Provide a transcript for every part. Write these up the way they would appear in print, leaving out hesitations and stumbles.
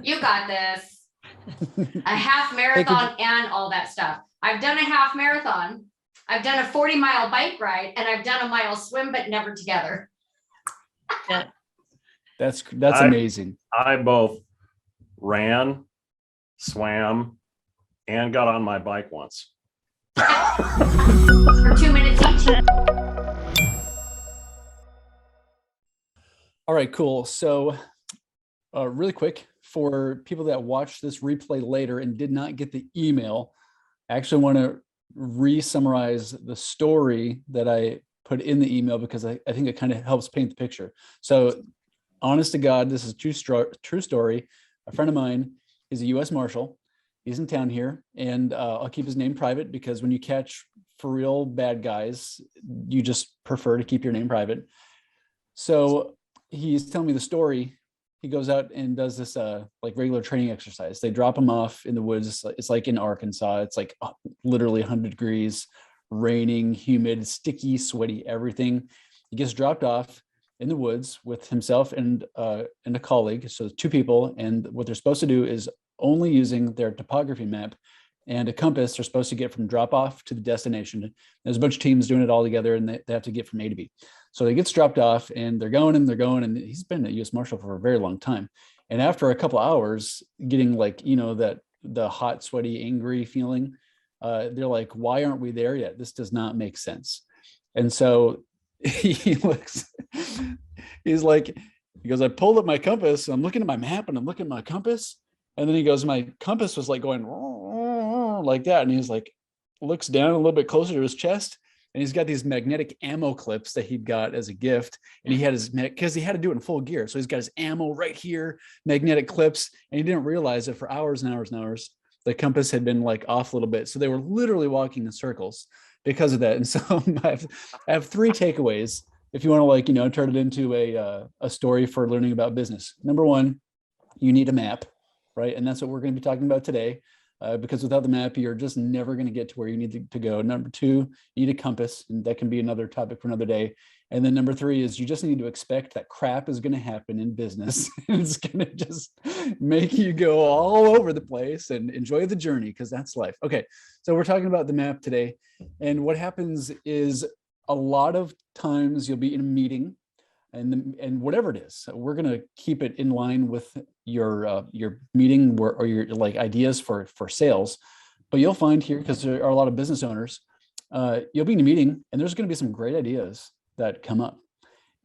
You got this. A half marathon and all that stuff. I've done a half marathon. I've done a 40-mile bike ride, and I've done a mile swim, but never together. Yeah. That's amazing. I both ran, swam, and got on my bike once. For 2 minutes each. All right, cool. So really quick, for people that watch this replay later and did not get the email, I actually want to re-summarize the story that I put in the email because I think it kind of helps paint the picture. So honest to God, this is true story. A friend of mine is a US Marshal. He's in town here, and I'll keep his name private because when you catch for real bad guys, you just prefer to keep your name private. So he's telling me the story. He goes out and does this like regular training exercise. They drop him off in the woods. It's like in Arkansas. It's like literally 100 degrees, raining, humid, sticky, sweaty, everything. He gets dropped off in the woods with himself and a colleague. So 2 people. And what they're supposed to do is only using their topography map and a compass, they're supposed to get from drop off to the destination. There's a bunch of teams doing it all together, and they have to get from A to B. So he gets dropped off, and they're going, and he's been a US Marshal for a very long time. And after a couple hours, getting like, that the hot, sweaty, angry feeling, they're like, why aren't we there yet? This does not make sense. And so he goes, I pulled up my compass, I'm looking at my map, and I'm looking at my compass. And then he goes, my compass was like going like that. And he's like, looks down a little bit closer to his chest. And he's got these magnetic ammo clips that he'd got as a gift. And he had because he had to do it in full gear. So he's got his ammo right here, magnetic clips. And he didn't realize that for hours and hours and hours, the compass had been like off a little bit. So they were literally walking in circles because of that. And so I have 3 takeaways if you want to turn it into a story for learning about business. Number 1, you need a map, right? And that's what we're going to be talking about today. Because without the map, you're just never going to get to where you need to go. Number 2, you need a compass, and that can be another topic for another day. And then number 3 is you just need to expect that crap is going to happen in business. It's going to just make you go all over the place and enjoy the journey because that's life. Okay, so we're talking about the map today. And what happens is a lot of times you'll be in a meeting, and whatever it is, we're going to keep it in line with your meeting or your like ideas for sales. But you'll find here, because there are a lot of business owners, you'll be in a meeting and there's going to be some great ideas that come up,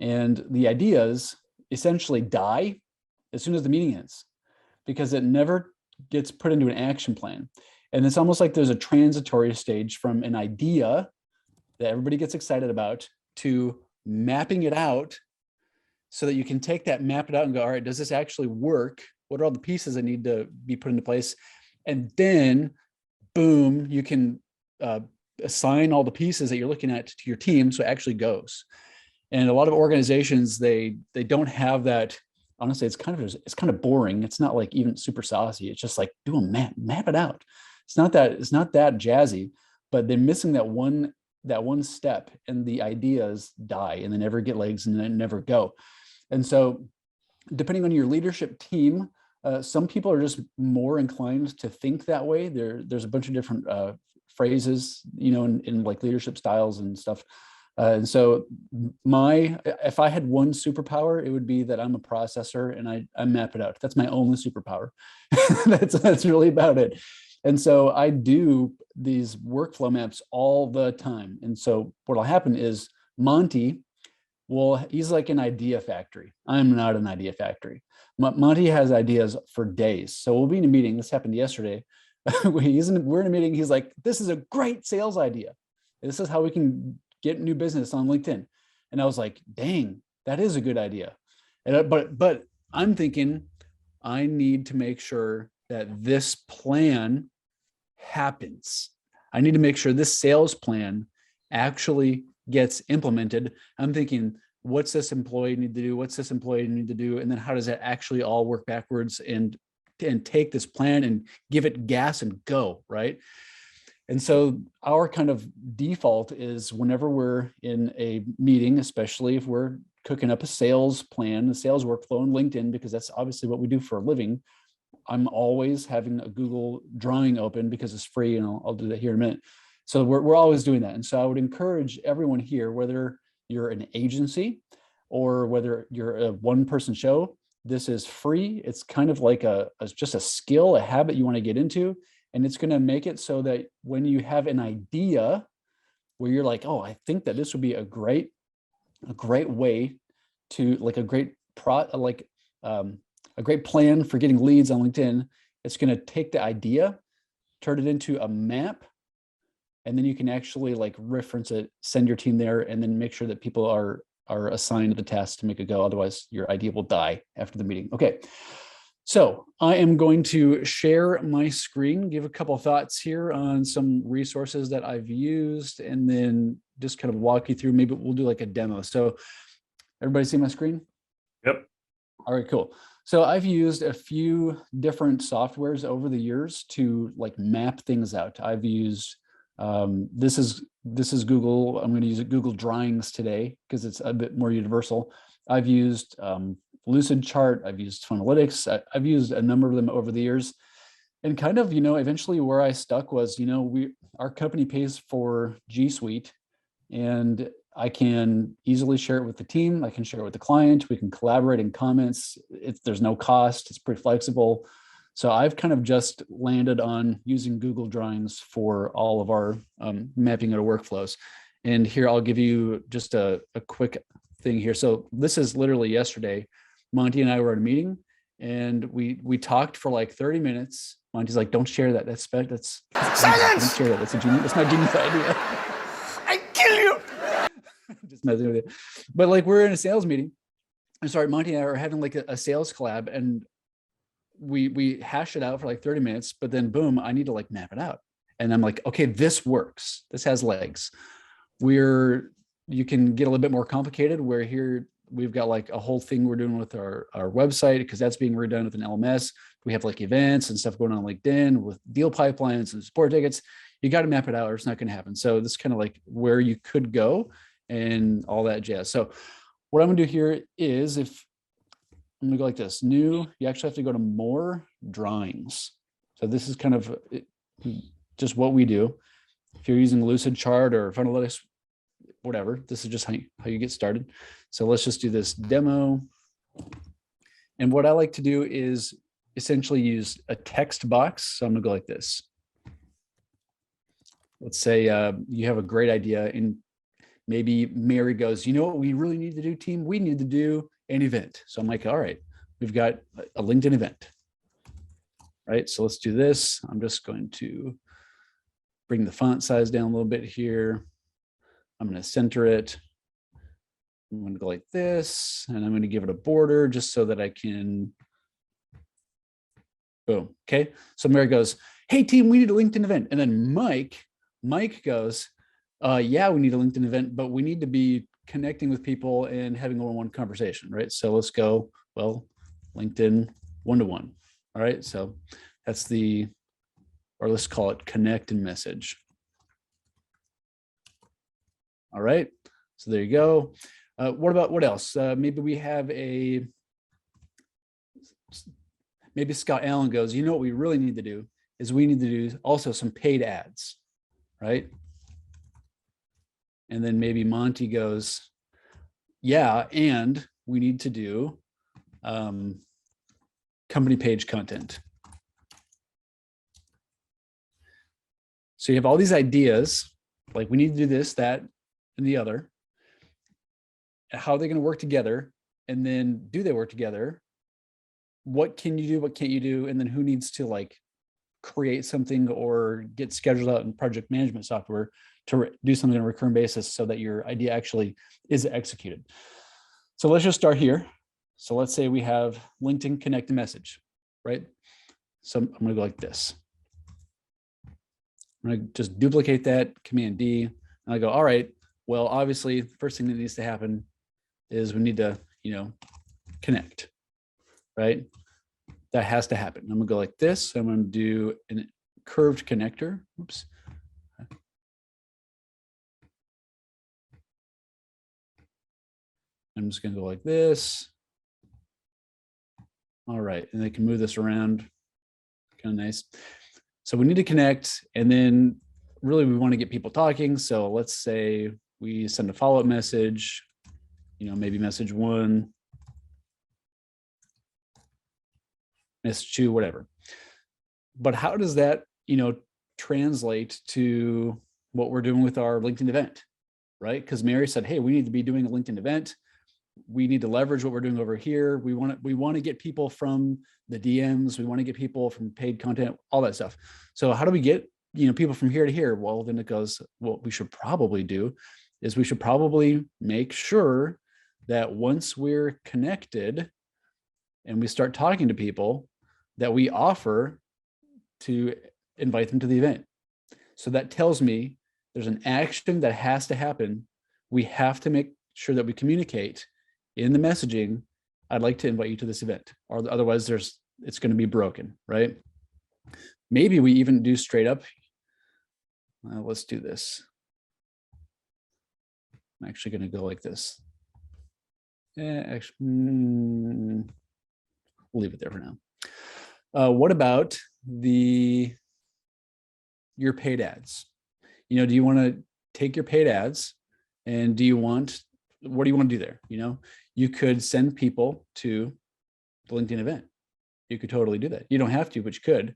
and the ideas essentially die as soon as the meeting ends because it never gets put into an action plan. And it's almost like there's a transitory stage from an idea that everybody gets excited about to mapping it out, so that you can take that, map it out and go, all right, does this actually work? What are all the pieces that need to be put into place? And then boom, you can assign all the pieces that you're looking at to your team so it actually goes. And a lot of organizations, they don't have that. Honestly, it's kind of boring. It's not like even super saucy. It's just like, do a map it out. It's not that jazzy, but they're missing that one step, and the ideas die and they never get legs and then never go. And so depending on your leadership team, some people are just more inclined to think that way. There's a bunch of different phrases, in like leadership styles and stuff. And so if I had one superpower, it would be that I'm a processor and I map it out. That's my only superpower. That's really about it. And so I do these workflow maps all the time. And so what'll happen is Monty, he's like an idea factory. I'm not an idea factory. Monty has ideas for days. So we'll be in a meeting. This happened yesterday. We're in a meeting. He's like, this is a great sales idea. This is how we can get new business on LinkedIn. And I was like, dang, that is a good idea. And but I'm thinking I need to make sure that this plan happens. I need to make sure this sales plan actually gets implemented. I'm thinking, what's this employee need to do? What's this employee need to do? And then how does that actually all work backwards and take this plan and give it gas and go, right? And so our kind of default is whenever we're in a meeting, especially if we're cooking up a sales plan, a sales workflow on LinkedIn, because that's obviously what we do for a living, I'm always having a Google drawing open because it's free, and I'll do that here in a minute. So we're always doing that. And so I would encourage everyone here, whether you're an agency or whether you're a one-person show, this is free. It's kind of like just a skill, a habit you want to get into. And it's going to make it so that when you have an idea where you're like, oh, I think that this would be a great way to, like, a great a great plan for getting leads on LinkedIn. It's going to take the idea, turn it into a map, and then you can actually like reference it, send your team there, and then make sure that people are assigned the task to make it go. Otherwise, your idea will die after the meeting. Okay. So I am going to share my screen, give a couple of thoughts here on some resources that I've used, and then just kind of walk you through. Maybe we'll do like a demo. So everybody see my screen? Yep. All right, cool. So I've used a few different softwares over the years to like map things out. I've used, this is Google. I'm going to use Google Drawings today because it's a bit more universal. I've used Lucid Chart. I've used Funalytics. I've used a number of them over the years. And kind of, eventually where I stuck was, our company pays for G Suite, and I can easily share it with the team. I can share it with the client. We can collaborate in comments. There's no cost. It's pretty flexible. So I've kind of just landed on using Google Drawings for all of our mapping out of workflows. And here I'll give you just a quick thing here. So this is literally yesterday. Monty and I were at a meeting, and we talked for like 30 minutes. Monty's like, "Don't share that. That's silence. Don't share that. That's not a genius idea." I kill you. Just messing with you. But like, we're in a sales meeting. I'm sorry, Monty and I are having like a sales collab, and we hash it out for like 30 minutes, but then boom, I need to like map it out. And I'm like, okay, this works. This has legs. You can get a little bit more complicated, where here we've got like a whole thing we're doing with our website, because that's being redone with an LMS. We have like events and stuff going on LinkedIn with deal pipelines and support tickets. You got to map it out or it's not going to happen. So this is kind of like where you could go and all that jazz. So what I'm going to do here is, if I'm going to go like this, new, you actually have to go to more drawings. So this is kind of just what we do. If you're using Lucid Chart or Funalytics, whatever, this is just how you get started. So let's just do this demo. And what I like to do is essentially use a text box. So I'm gonna go like this. Let's say you have a great idea, and maybe Mary goes, "You know what we really need to do, team? We need to do an event." So I'm like, all right, we've got a LinkedIn event, right? So let's do this. I'm just going to bring the font size down a little bit here. I'm going to center it. I'm going to go like this, and I'm going to give it a border just so that I can, boom. Okay. So Mary goes, "Hey team, we need a LinkedIn event." And then Mike goes, "Yeah, we need a LinkedIn event, but we need to be connecting with people and having a one-on-one conversation," right? So let's go, well, LinkedIn one-to-one. All right. So that's or let's call it connect and message. All right. So there you go. What else? Maybe we have maybe Scott Allen goes, "You know what we really need to do is we need to do also some paid ads," right? And then maybe Monty goes, "Yeah, and we need to do company page content." So you have all these ideas, like we need to do this, that, and the other. How are they going to work together? And then do they work together? What can you do? What can't you do? And then who needs to like create something or get scheduled out in project management software to do something on a recurring basis so that your idea actually is executed. So let's just start here. So let's say we have LinkedIn connect a message, right? So I'm going to go like this. I'm going to just duplicate that, Command D, and I go, all right, well, obviously the first thing that needs to happen is we need to, connect, right? That has to happen. I'm gonna go like this. So I'm gonna do a curved connector. Oops. I'm just gonna go like this. All right, and they can move this around kind of nice. So we need to connect, and then really we want to get people talking. So let's say we send a follow-up message, maybe message 1, message 2, whatever. But how does that, translate to what we're doing with our LinkedIn event, right? Because Mary said, hey, we need to be doing a LinkedIn event. We need to leverage what we're doing over here. We want to get people from the DMs. We want to get people from paid content, all that stuff. So how do we get, people from here to here? Well, then it goes, what we should probably do is we should probably make sure that once we're connected and we start talking to people, that we offer to invite them to the event. So that tells me there's an action that has to happen. We have to make sure that we communicate in the messaging, I'd like to invite you to this event, or otherwise it's going to be broken, right? Maybe we even do straight up. Let's do this. I'm actually going to go like this. Actually, we'll leave it there for now. What about your paid ads? Do you want to take your paid ads and what do you want to do there? You could send people to the LinkedIn event. You could totally do that. You don't have to, but you could.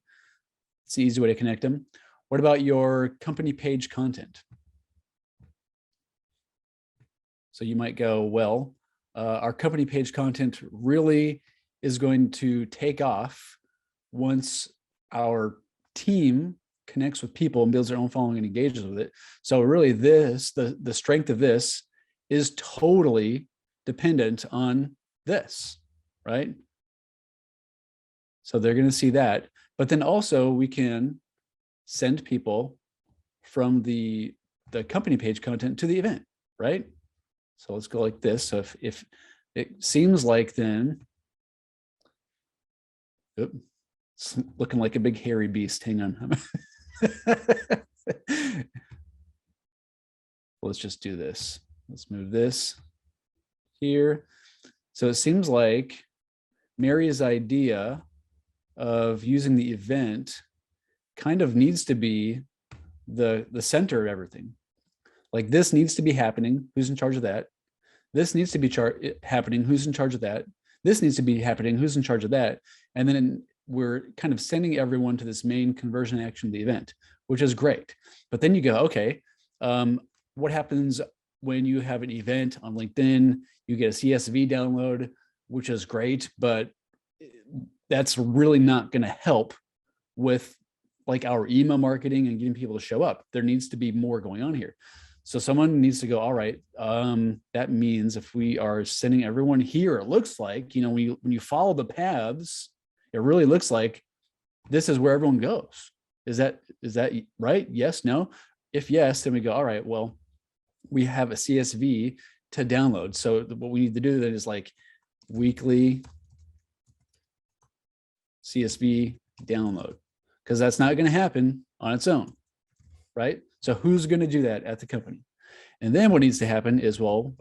It's an easy way to connect them. What about your company page content? So you might go, well, our company page content really is going to take off once our team connects with people and builds their own following and engages with it. So really the strength of this is totally dependent on this, right? So they're going to see that, but then also we can send people from the company page content to the event, right? So let's go like this. So if it seems like then, it's looking like a big hairy beast. Hang on. Let's just do this. Let's move this here. So it seems like Mary's idea of using the event kind of needs to be the center of everything. Like this needs to be happening. Who's in charge of that? This needs to be happening. Who's in charge of that? This needs to be happening. Who's in charge of that? And then we're kind of sending everyone to this main conversion action of the event, which is great. But then you go, okay, what happens when you have an event on LinkedIn? You get a CSV download, which is great, but that's really not going to help with like our email marketing and getting people to show up. There needs to be more going on here. So someone needs to go, all right, that means if we are sending everyone here, it looks like, when you follow the paths, it really looks like this is where everyone goes. Is that right? Yes, no? If yes, then we go, all right, well, we have a CSV to download. So what we need to do then is like weekly CSV download, because that's not going to happen on its own, right? So who's going to do that at the company? And then what needs to happen is, well,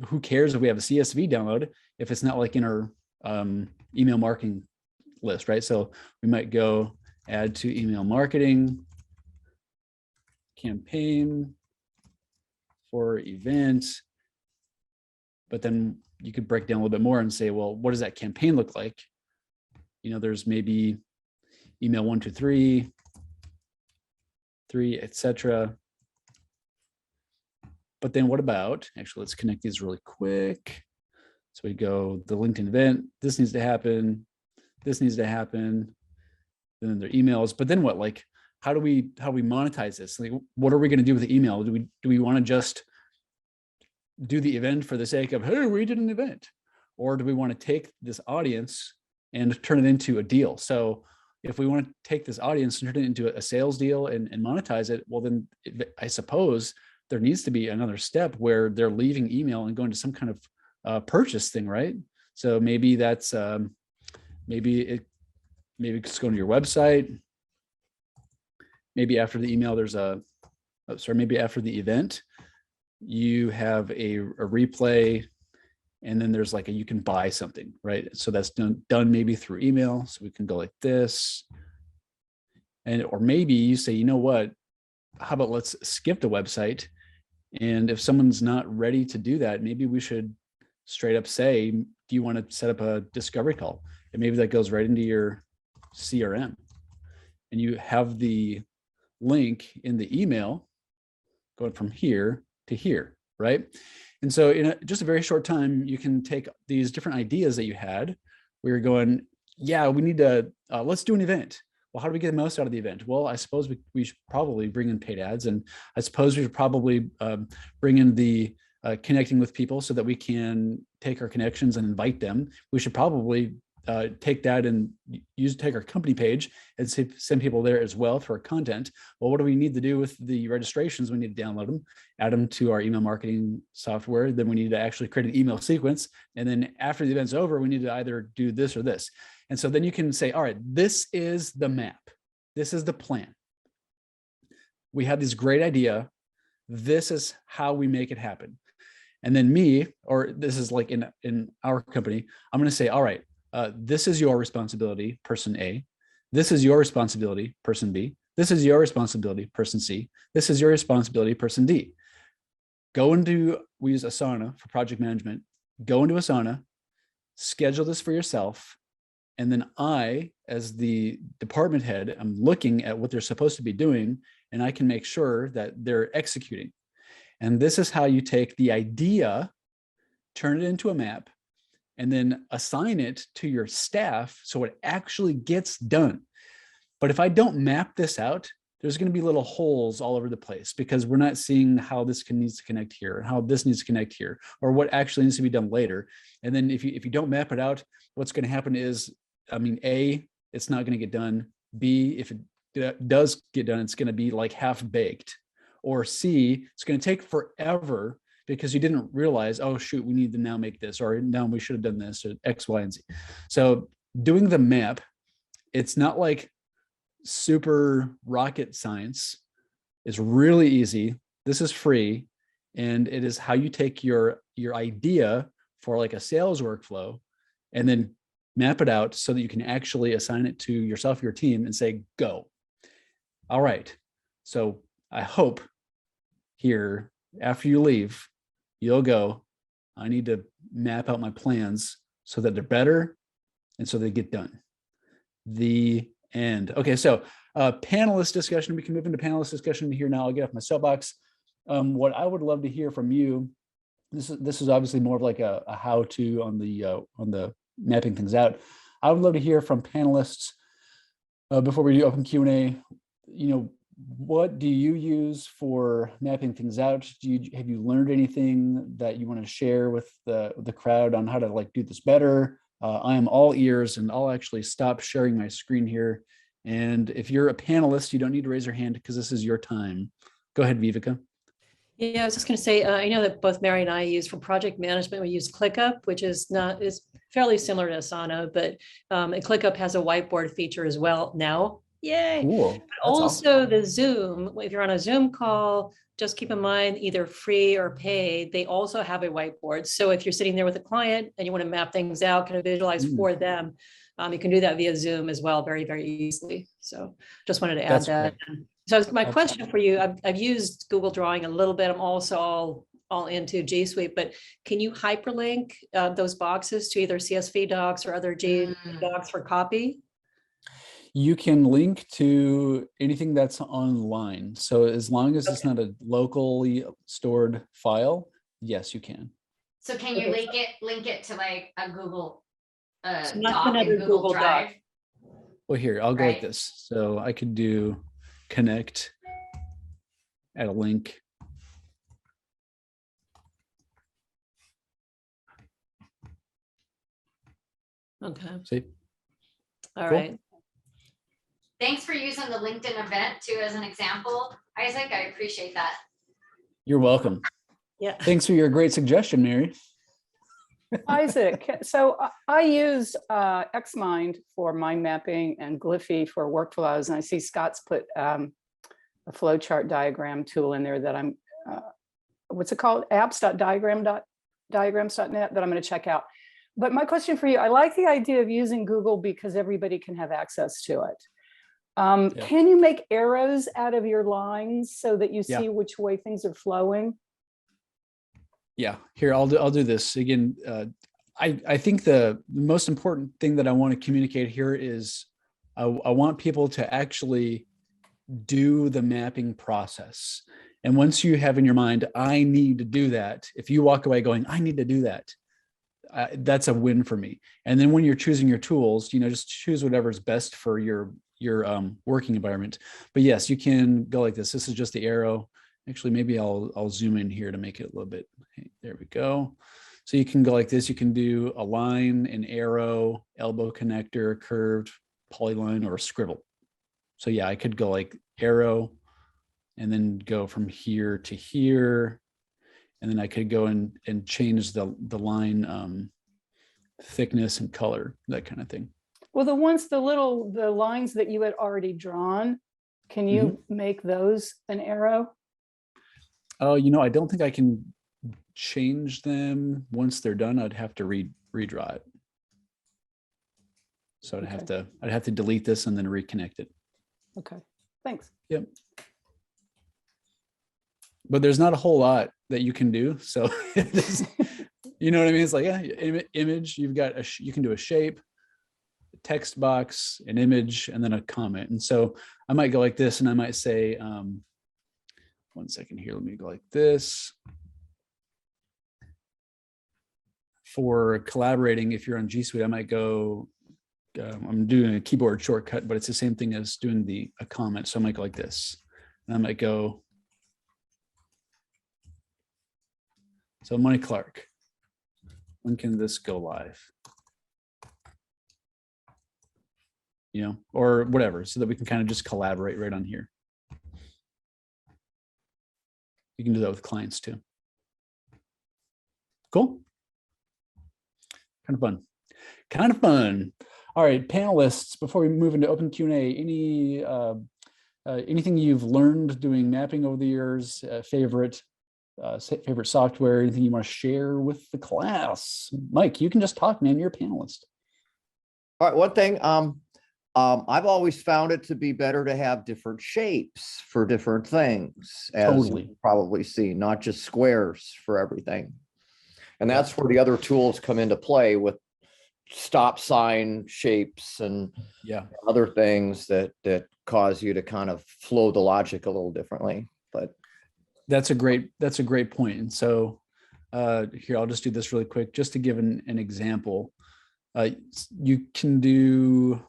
who cares if we have a CSV download if it's not like in our email marketing list, right? So we might go add to email marketing campaign for event, but then you could break down a little bit more and say, well, what does that campaign look like? There's maybe email 1, 2, 3, etc. But then what about, actually, let's connect these really quick. So we go the LinkedIn event, this needs to happen, this needs to happen, and then their emails. But then what, like, how do we monetize this? Like, what are we going to do with the email? Do we want to just do the event for the sake of, hey, we did an event? Or do we want to take this audience and turn it into a deal? So if we want to take this audience and turn it into a sales deal and monetize it, well, then I suppose there needs to be another step where they're leaving email and going to some kind of purchase thing, right? So maybe that's maybe just going to your website. Maybe after the email, there's maybe after the event, you have a replay And then there's like you can buy something, right? So that's done maybe through email. So we can go like this. And, or maybe you say, you know what, how about let's skip the website. And if someone's not ready to do that, maybe we should straight up say, do you want to set up a discovery call? And maybe that goes right into your CRM. And you have the link in the email going from here to here, right? And so in just a very short time, you can take these different ideas that you had where you're going, yeah, we need to, let's do an event. Well, how do we get the most out of the event? Well, I suppose we should probably bring in paid ads, and I suppose we should probably bring in the connecting with people so that we can take our connections and invite them. We should probably take that and take our company page and send people there as well for our content. Well, what do we need to do with the registrations? We need to download them, add them to our email marketing software. Then we need to actually create an email sequence. And then after the event's over, we need to either do this or this. And so then you can say, all right, this is the map. This is the plan. We have this great idea. This is how we make it happen. And then me, or this is like in our company, I'm going to say, all right, this is your responsibility, person A. This is your responsibility, person B. This is your responsibility, person C. This is your responsibility, person D. We use Asana for project management. Go into Asana, schedule this for yourself. And then I, as the department head, I'm looking at what they're supposed to be doing, and I can make sure that they're executing. And this is how you take the idea, turn it into a map, and then assign it to your staff so it actually gets done. But if I don't map this out, there's going to be little holes all over the place because we're not seeing how this needs to connect here and how this needs to connect here, or what actually needs to be done later. And then if you don't map it out, what's going to happen is, A, it's not going to get done. B, if it does get done, it's going to be like half baked. Or C, it's going to take forever because you didn't realize, oh shoot, we need to now make this, or now we should have done this, or X, Y, and Z. So doing the map, it's not like super rocket science. It's really easy. This is free. And it is how you take your idea for like a sales workflow and then map it out so that you can actually assign it to yourself, your team, and say, go. All right. So I hope here, after you leave, you'll go, I need to map out my plans so that they're better and so they get done. The end. Okay, so panelist discussion. We can move into panelist discussion here now. I'll get off my soapbox. What I would love to hear from you, this is obviously more of like a how-to on the mapping things out. I would love to hear from panelists before we do open Q&A. What do you use for mapping things out? Have you learned anything that you want to share with the crowd on how to like do this better? I am all ears, and I'll actually stop sharing my screen here. And if you're a panelist, you don't need to raise your hand because this is your time. Go ahead, Viveka. Yeah, I was just going to say, I know that both Mary and I use for project management, we use ClickUp, which is fairly similar to Asana, but ClickUp has a whiteboard feature as well now. Yay. Cool. But also the Zoom, if you're on a Zoom call, just keep in mind either free or paid, they also have a whiteboard. So if you're sitting there with a client and you want to map things out, kind of visualize for them, you can do that via Zoom as well, very, very easily. So just wanted to add that. So my question for you, I've used Google Drawing a little bit. I'm also all into G Suite, but can you hyperlink those boxes to either CSV docs or other G docs for copy? You can link to anything that's online. So as long as it's not a locally stored file, yes, you can. So can you link it to like a Google So doc in Google Drive? Doc. Well, here, I'll go like this. So I could do connect, add a link. Okay. See? All Cool. right. Thanks for using the LinkedIn event too as an example, Isaac. I appreciate that. You're welcome. Yeah. Thanks for your great suggestion, Mary. Isaac, so I use Xmind for mind mapping and Glyphy for workflows, and I see Scott's put a flowchart diagram tool in there that I'm, what's it called? Apps.diagram. diagrams.net that I'm going to check out. But my question for you, I like the idea of using Google because everybody can have access to it. Can you make arrows out of your lines so that you see which way things are flowing? Yeah, here, I'll do this again. I think the most important thing that I want to communicate here is I want people to actually do the mapping process. And once you have in your mind, I need to do that. If you walk away going, I need to do that, that's a win for me. And then when you're choosing your tools, just choose whatever's best for your working environment. But yes, you can go like this. This is just the arrow. Actually, maybe I'll zoom in here to make it a little bit. Hey, there we go. So you can go like this. You can do a line, an arrow, elbow connector, curved, polyline, or a scribble. So yeah, I could go like arrow and then go from here to here. And then I could go and change the line thickness and color, that kind of thing. Well, the lines that you had already drawn, can you make those an arrow? Oh, I don't think I can change them once they're done. I'd have to redraw it. So I'd have to delete this and then reconnect it. Okay, thanks. Yep. But there's not a whole lot that you can do. So you know what I mean? It's like, image, you've got you can do a shape, a text box, an image, and then a comment. And so I might go like this, and I might say, 1 second here, let me go like this. For collaborating, if you're on G Suite, I might go, I'm doing a keyboard shortcut, but it's the same thing as doing a comment. So I might go like this, and I might go, so Money Clark, when can this go live? Or whatever, so that we can kind of just collaborate right on here. You can do that with clients too. Cool. Kind of fun. All right, panelists, before we move into open Q&A, anything you've learned doing mapping over the years, favorite software, anything you want to share with the class? Mike, you can just talk, man, you're a panelist. All right, one thing, I've always found it to be better to have different shapes for different things, as you probably see, not just squares for everything. And that's where the other tools come into play with stop sign shapes and other things that cause you to kind of flow the logic a little differently. But that's a great point. And so here, I'll just do this really quick, just to give an example. You can do,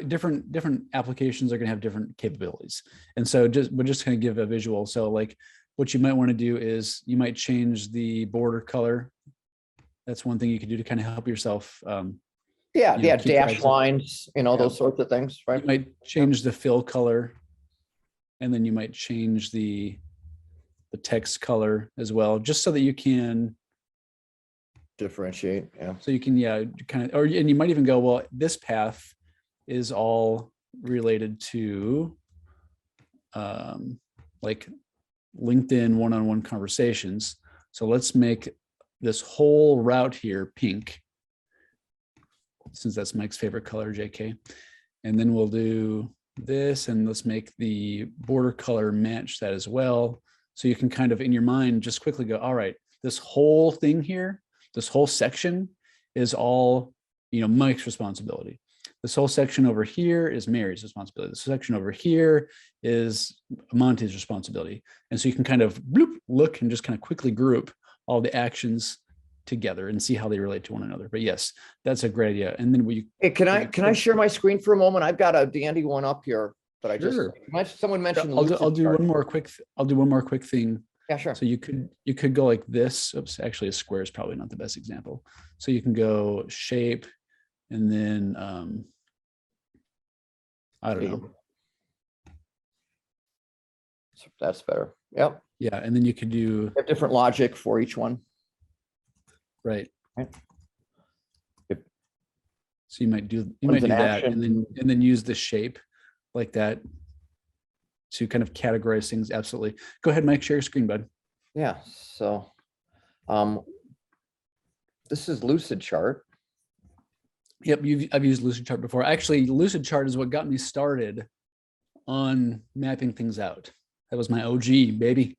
different applications are going to have different capabilities. And so we're just going to give a visual. So like what you might want to do is you might change the border color. That's one thing you can do to kind of help yourself. Dash lines, those sorts of things, right? You might change the fill color, and then you might change the text color as well, just so that you can differentiate. Yeah. So you can, and you might even go, well, this path is all related to like LinkedIn one-on-one conversations. So let's make this whole route here pink, since that's Mike's favorite color, JK. And then we'll do this, and let's make the border color match that as well. So you can kind of in your mind just quickly go, all right, this whole thing here, this whole section is all, Mike's responsibility. This whole section over here is Mary's responsibility. This section over here is Monty's responsibility. And so you can kind of look and just kind of quickly group all the actions together and see how they relate to one another. But yes, that's a great idea. And then can I share my screen for a moment? I've got a dandy one up here, but I just someone mentioned. I'll do one more quick thing. Yeah, sure. So you could go like this. Oops, actually a square is probably not the best example. So you can go shape, and then I don't know. That's better. Yep. Yeah, and then you could do different logic for each one. Right. Yep. So you might do that, and then use the shape like that to kind of categorize things. Absolutely. Go ahead, Mike, share your screen, bud. Yeah. So This is Lucid Chart. Yep, I've used Lucid Chart before. Actually, Lucid Chart is what got me started on mapping things out. That was my OG, baby.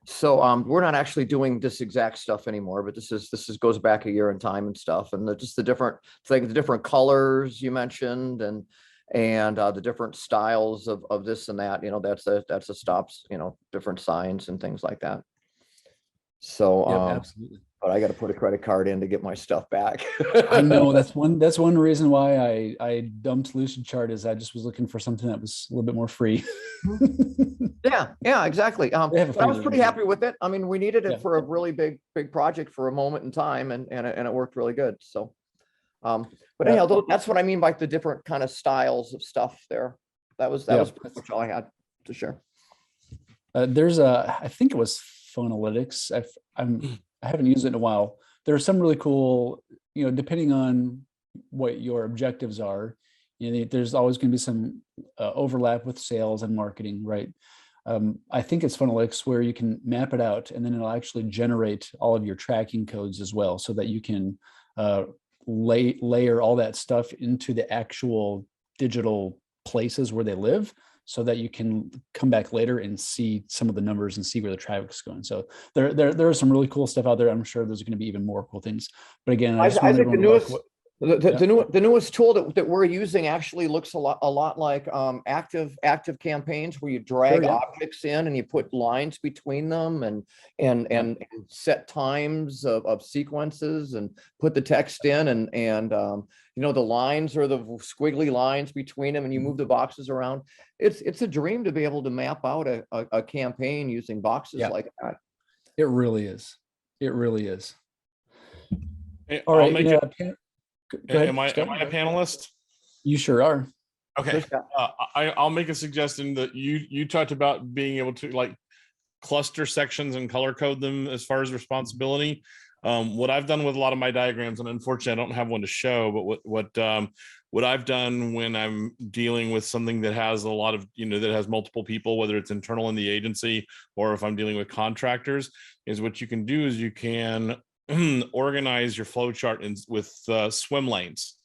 So we're not actually doing this exact stuff anymore, but this is goes back a year in time and stuff, and just the different things, the different colors you mentioned, and the different styles of this and that. You know, that's a stops. You know, different signs and things like that. So Yep, absolutely. but I got to put a credit card in to get my stuff back. I know that's one reason why I dumped Lucid Chart, is I just was looking for something that was a little bit more free. Yeah, exactly. They have a But I was free pretty version. happy with it. I mean, we needed it Yeah. for a really big project for a moment in time, and it worked really good. So, but Yeah. anyhow, that's what I mean by the different kind of styles of stuff there. That was pretty much all I had to share. There's I think it was Phonalytics. I haven't used it in a while. There are some really cool, you know, depending on what your objectives are, you know, there's always going to be some overlap with sales and marketing, right? I think it's Phonalytics where you can map it out, and then it'll actually generate all of your tracking codes as well, so that you can layer all that stuff into the actual digital places where they live, so that you can come back later and see some of the numbers and see where the traffic's going. So there is some really cool stuff out there. I'm sure there's going to be even more cool things. But again, I just want think everyone to like the newest tool that we're using actually looks a lot like active campaigns, where you drag Sure, yeah. objects in and you put lines between them, and set times of sequences, and put the text in, and you know, the lines are the squiggly lines between them, and you move the boxes around. It's a dream to be able to map out a campaign using boxes like that. It really is. It really is. Hey, All I'll right. make You know, it- go ahead, am I Scott. a panelist? You sure are. Okay. I'll make a suggestion that you talked about being able to like cluster sections and color code them as far as responsibility. What I've done with a lot of my diagrams, and unfortunately I don't have one to show, but what I've done when I'm dealing with something that has a lot of, you know, that has multiple people, whether it's internal in the agency or if I'm dealing with contractors, is what you can do is you can organize your flow chart with swim lanes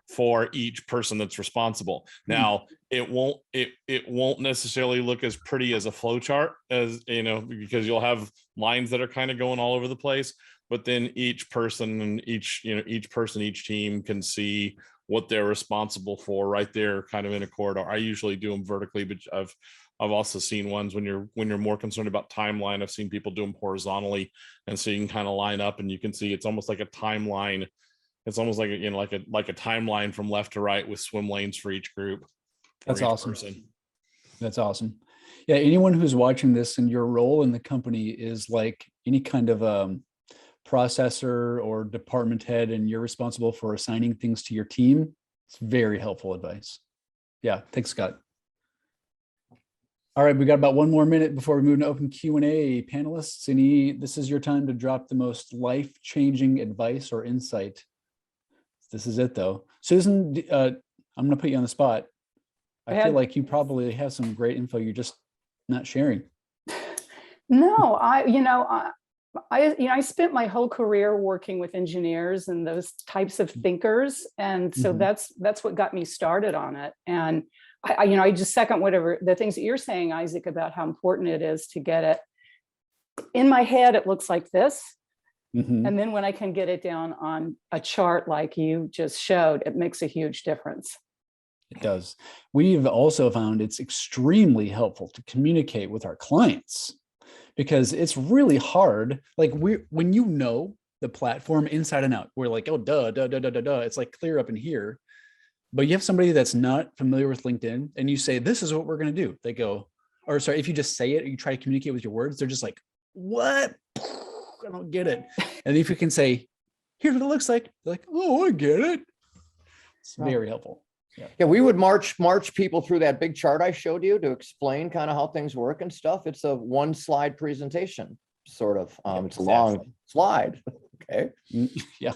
for each person that's responsible. Now, it won't necessarily look as pretty as a flow chart, as you know, because you'll have lines that are kind of going all over the place, but then each person and each team can see what they're responsible for right there, kind of in a corridor. I usually do them vertically, but I've also seen ones when you're more concerned about timeline. I've seen people do them horizontally, and so you can kind of line up and you can see it's almost like a timeline. It's almost like like a timeline from left to right with swim lanes for each group. That's awesome. That's awesome. Yeah, anyone who's watching this and your role in the company is like any kind of processor or department head, and you're responsible for assigning things to your team, it's very helpful advice. Yeah, thanks, Scott. All right, we got about 1 more minute before we move to open Q&A. Panelists, this is your time to drop the most life-changing advice or insight. This is it, though. Susan, I'm going to put you on the spot. I feel like you probably have some great info you're just not sharing. No, I spent my whole career working with engineers and those types of thinkers, and so that's what got me started on it. And I just second whatever the things that you're saying, Isaac, about how important it is to get it in my head. It looks like this. And then when I can get it down on a chart like you just showed, it makes a huge difference. It does. We've also found it's extremely helpful to communicate with our clients, because it's really hard. Like when you know the platform inside and out, we're like, oh, duh. It's like clear up in here. But you have somebody that's not familiar with LinkedIn and you say, this is what we're going to do. They go, or sorry, if you just say it, you try to communicate with your words, they're just like, what? I don't get it. And if you can say, here's what it looks like, they're like, oh, I get it. It's very helpful. Yeah, we would march people through that big chart I showed you to explain kind of how things work and stuff. It's a 1-slide presentation, sort of. It's a long slide. Okay. Yeah.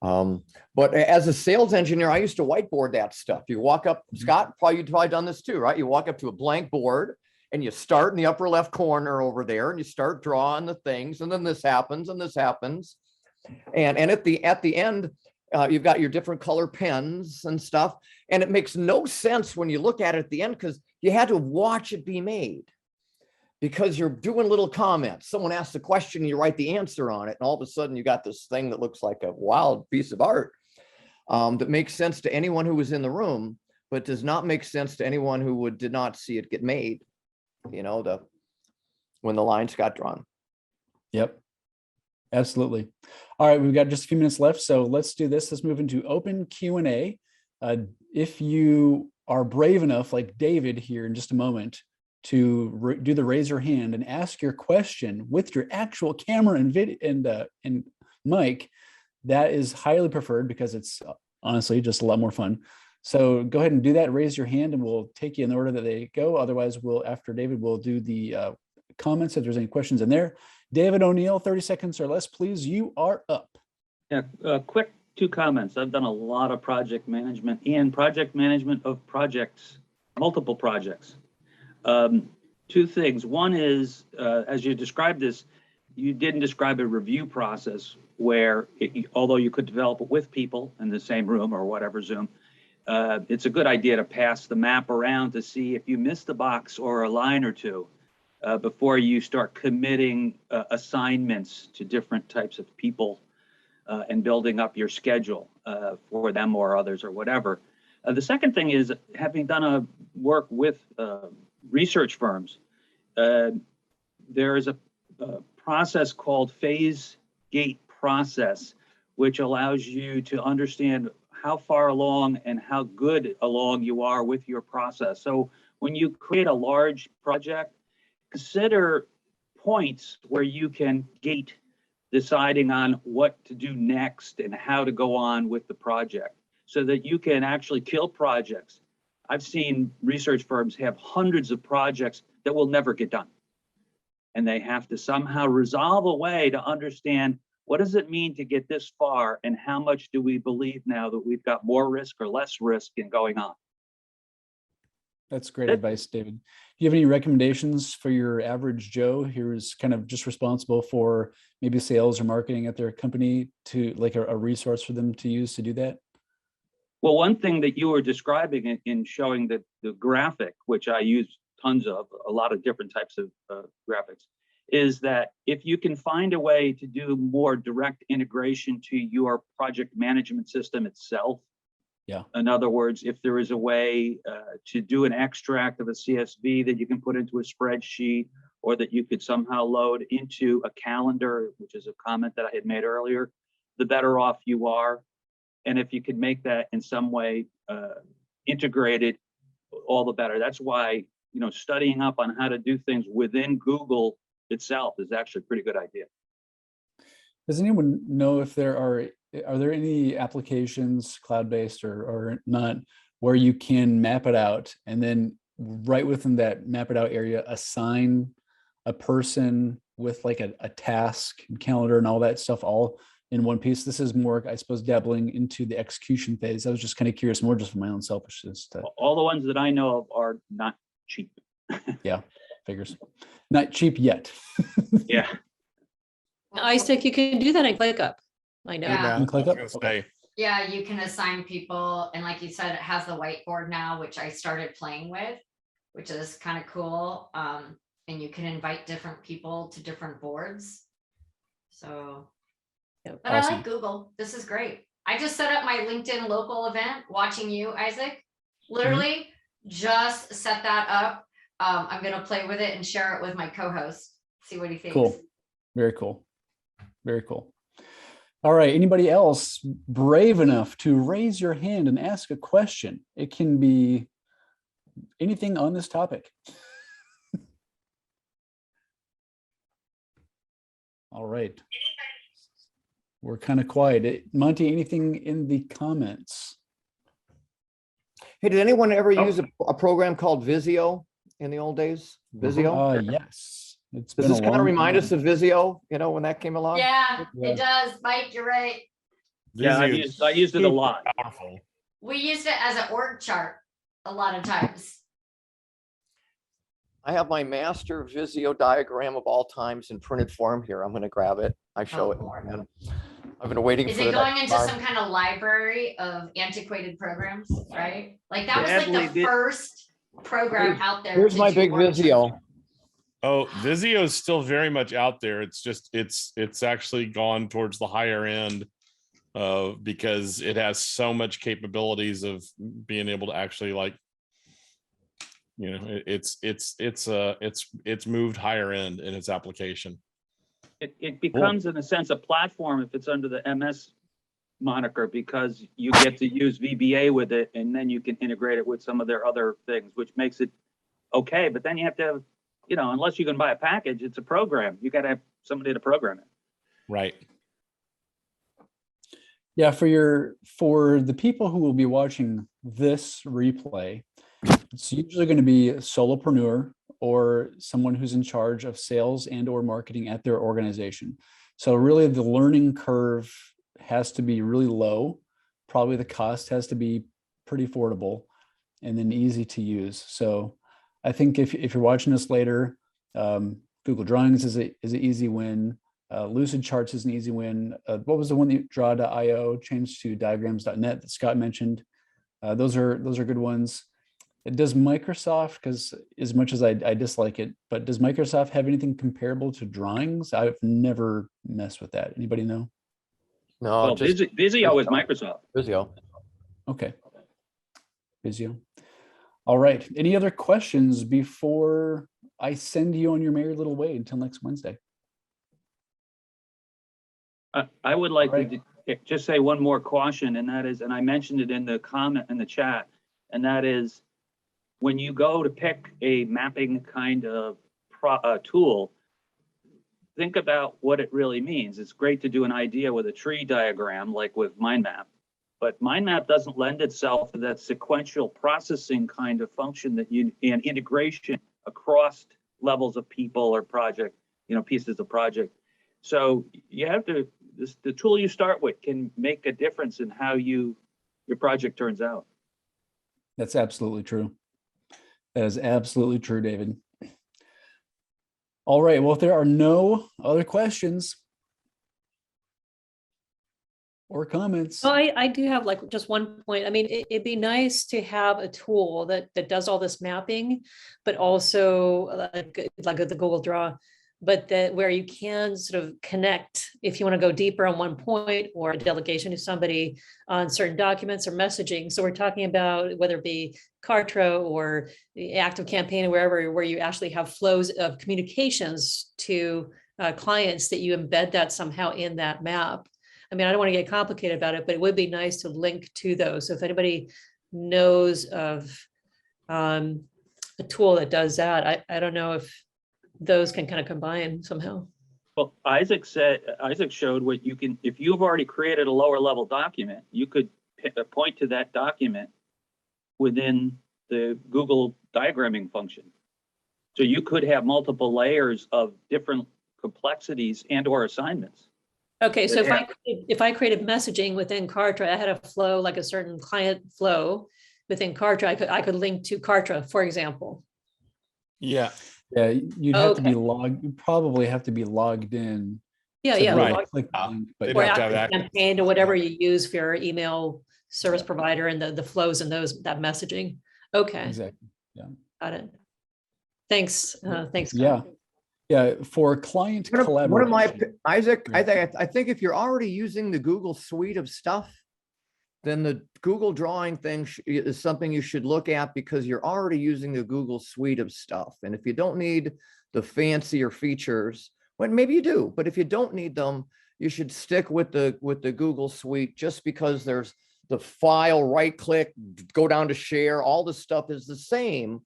But as a sales engineer, I used to whiteboard that stuff. You walk up, Scott, you've probably done this too, right? You walk up to a blank board and you start in the upper left corner over there and you start drawing the things, and then this happens and this happens. And at the end, you've got your different color pens and stuff. And it makes no sense when you look at it at the end, because you had to watch it be made. Because you're doing little comments. Someone asks a question, you write the answer on it, and all of a sudden you got this thing that looks like a wild piece of art that makes sense to anyone who was in the room, but does not make sense to anyone who did not see it get made, you know, when the lines got drawn. Yep. Absolutely. All right, we've got just a few minutes left, so let's do this. Let's move into open Q&A. If you are brave enough, like David here in just a moment, to do the raise your hand and ask your question with your actual camera and video and mic, that is highly preferred because it's honestly just a lot more fun. So go ahead and do that. Raise your hand and we'll take you in the order that they go. Otherwise, after David, we'll do the comments if there's any questions in there. David O'Neill, 30 seconds or less, please. You are up. Yeah, quick 2 comments. I've done a lot of project management and project management of projects, multiple projects. 2 things. One is, as you described this, you didn't describe a review process where, although you could develop it with people in the same room or whatever Zoom, it's a good idea to pass the map around to see if you missed a box or a line or 2 before you start committing assignments to different types of people and building up your schedule for them or others or whatever. The second thing is, having done a work with research firms, there is a process called phase gate process, which allows you to understand how far along and how good along you are with your process. So when you create a large project, consider points where you can gate deciding on what to do next and how to go on with the project so that you can actually kill projects. I've seen research firms have hundreds of projects that will never get done. And they have to somehow resolve a way to understand, what does it mean to get this far and how much do we believe now that we've got more risk or less risk in going on? That's great advice, David. Do you have any recommendations for your average Joe who's kind of just responsible for maybe sales or marketing at their company, to like a resource for them to use to do that? Well, one thing that you were describing in showing the graphic, which I use tons of, a lot of different types of graphics, is that if you can find a way to do more direct integration to your project management system itself. Yeah. In other words, if there is a way to do an extract of a CSV that you can put into a spreadsheet, or that you could somehow load into a calendar, which is a comment that I had made earlier, the better off you are. And if you could make that in some way integrated, all the better. That's why, you know, studying up on how to do things within Google itself is actually a pretty good idea. Does anyone know if are there any applications, cloud-based or not, where you can map it out and then right within that map it out area, assign a person with like a task and calendar and all that stuff all in one piece? This is more, I suppose, dabbling into the execution phase. I was just kind of curious, more just for my own selfishness. All the ones that I know of are not cheap. Yeah, figures. Not cheap yet. Yeah. iStick, you can do that in ClickUp. I know. Yeah. And click I up. was gonna say, Yeah, you can assign people, and like you said, it has the whiteboard now, which I started playing with, which is kind of cool. And you can invite different people to different boards. So, Yep. but I Awesome. like Google. This is great. I just set up my LinkedIn local event, watching you, Isaac. Literally just set that up. I'm gonna play with it and share it with my co-host. See what he thinks. Cool. Very cool. Very cool. All right. Anybody else brave enough to raise your hand and ask a question? It can be anything on this topic. All right. We're kind of quiet. Monty, anything in the comments? Hey, did anyone ever use a program called Visio in the old days? Visio? Yes. It's Does been this a kind of long remind us time. of Visio, you know, when that came along? Yeah, Yeah. it does. Mike, you're right. Yeah, I Visio used it a lot. powerful. We used it as an org chart a lot of times. I have my master Visio diagram of all times in printed form here. I'm going to grab it. I show Oh, it. Lord. And I've been waiting Is for it the going next into farm. some kind of library of antiquated programs, right? Like that was like Sadly, the first program out there. Here's to my do big work Vizio. Oh, Vizio is still very much out there. It's just it's actually gone towards the higher end because it has so much capabilities of being able to actually like, you know, it's moved higher end in its application. It becomes, in a sense, a platform if it's under the MS moniker, because you get to use VBA with it, and then you can integrate it with some of their other things, which makes it okay. But then you have to have, you know, unless you can buy a package, it's a program. You got to have somebody to program it. Right. Yeah, for the people who will be watching this replay, it's usually going to be a solopreneur or someone who's in charge of sales and or marketing at their organization. So really the learning curve has to be really low. Probably the cost has to be pretty affordable and then easy to use. So I think if you're watching this later, Google Drawings is an easy win. Lucid Charts is an easy win. What was the one that Draw.io changed to diagrams.net that Scott mentioned? Those are good ones. Does Microsoft, because as much as I dislike it, but does Microsoft have anything comparable to Drawings? I've never messed with that. Anybody know? No, Well, just Vizio is Microsoft. Vizio. Okay. Visio. All right. Any other questions before I send you on your merry little way until next Wednesday? I would like All to just say one more caution, and that is, and I mentioned it in the comment in the chat, and that is when you go to pick a mapping kind of tool, think about what it really means. It's great to do an idea with a tree diagram, like with mind map, but mind map doesn't lend itself to that sequential processing kind of function that you, and integration across levels of people or project, you know, pieces of project. So you have to, the tool you start with can make a difference in how your project turns out. That's absolutely true. That is absolutely true, David. All right. Well, if there are no other questions or comments. Well, I do have like just one point. I mean, it'd be nice to have a tool that does all this mapping, but also like the Google Draw, but that where you can sort of connect if you want to go deeper on one point or a delegation to somebody on certain documents or messaging. So we're talking about whether it be Kartra or the Active Campaign or wherever, where you actually have flows of communications to clients that you embed that somehow in that map. I mean, I don't want to get complicated about it, but it would be nice to link to those. So if anybody knows of a tool that does that, I don't know if those can kind of combine somehow. Well, Isaac showed what you can, if you've already created a lower level document, you could point to that document within the Google diagramming function. So you could have multiple layers of different complexities and or assignments. Okay, so if I created messaging within Kartra, I had a flow, like a certain client flow within Kartra, I could link to Kartra, for example. Yeah. Yeah, you'd have to be Okay. logged. You probably have to be logged in. Yeah, to yeah. be able to Right. click the link, but They'd Or have to have Active access. Campaign or whatever you use for your email service provider and the flows and that messaging. Okay, exactly. got it. Thanks, thanks. Scott. Yeah. Yeah. For client One of collaboration. my, Isaac, Right. I think if you're already using the Google suite of stuff, then the Google drawing thing is something you should look at because you're already using the Google suite of stuff. And if you don't need the fancier features, well, maybe you do, but if you don't need them, you should stick with the Google suite just because there's the file, right click, go down to share, all the stuff is the same.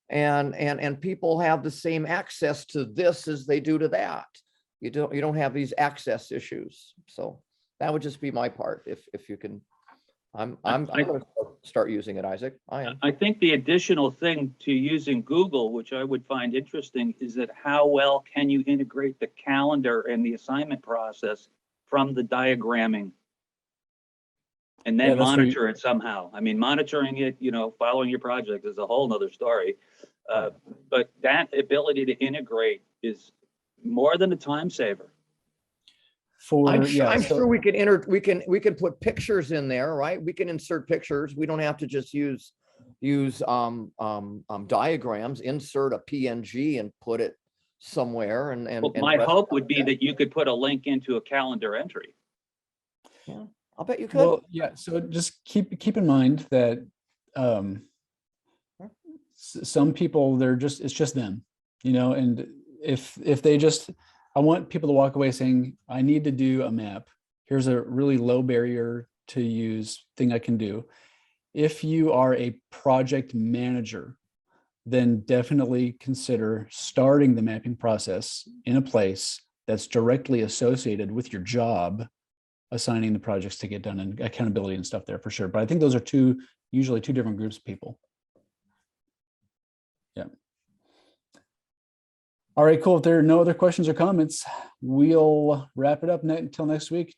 And people have the same access to this as they do to that. You don't have these access issues. So that would just be my part if you can. I'm going to start using it, Isaac. I am. I think the additional thing to using Google, which I would find interesting, is that how well can you integrate the calendar and the assignment process from the diagramming and then Yeah, that's where monitor it somehow. I mean, monitoring it, you know, following your project is a whole nother story. But that ability to integrate is more than a time saver. for, I'm so- sure we can put pictures in there, right? We can insert pictures. We don't have to just use diagrams, insert a PNG and put it somewhere and. Well, and my rest- hope would be that you could put a link into a calendar entry. I'll bet you could. Well, yeah, so just keep in mind that some people, it's just them, and if they just, I want people to walk away saying, I need to do a map. Here's a really low barrier to use thing I can do. If you are a project manager, then definitely consider starting the mapping process in a place that's directly associated with your job, assigning the projects to get done and accountability and stuff there for sure. But I think those are usually two different groups of people. Yeah. All right, cool. If there are no other questions or comments, we'll wrap it up until next week.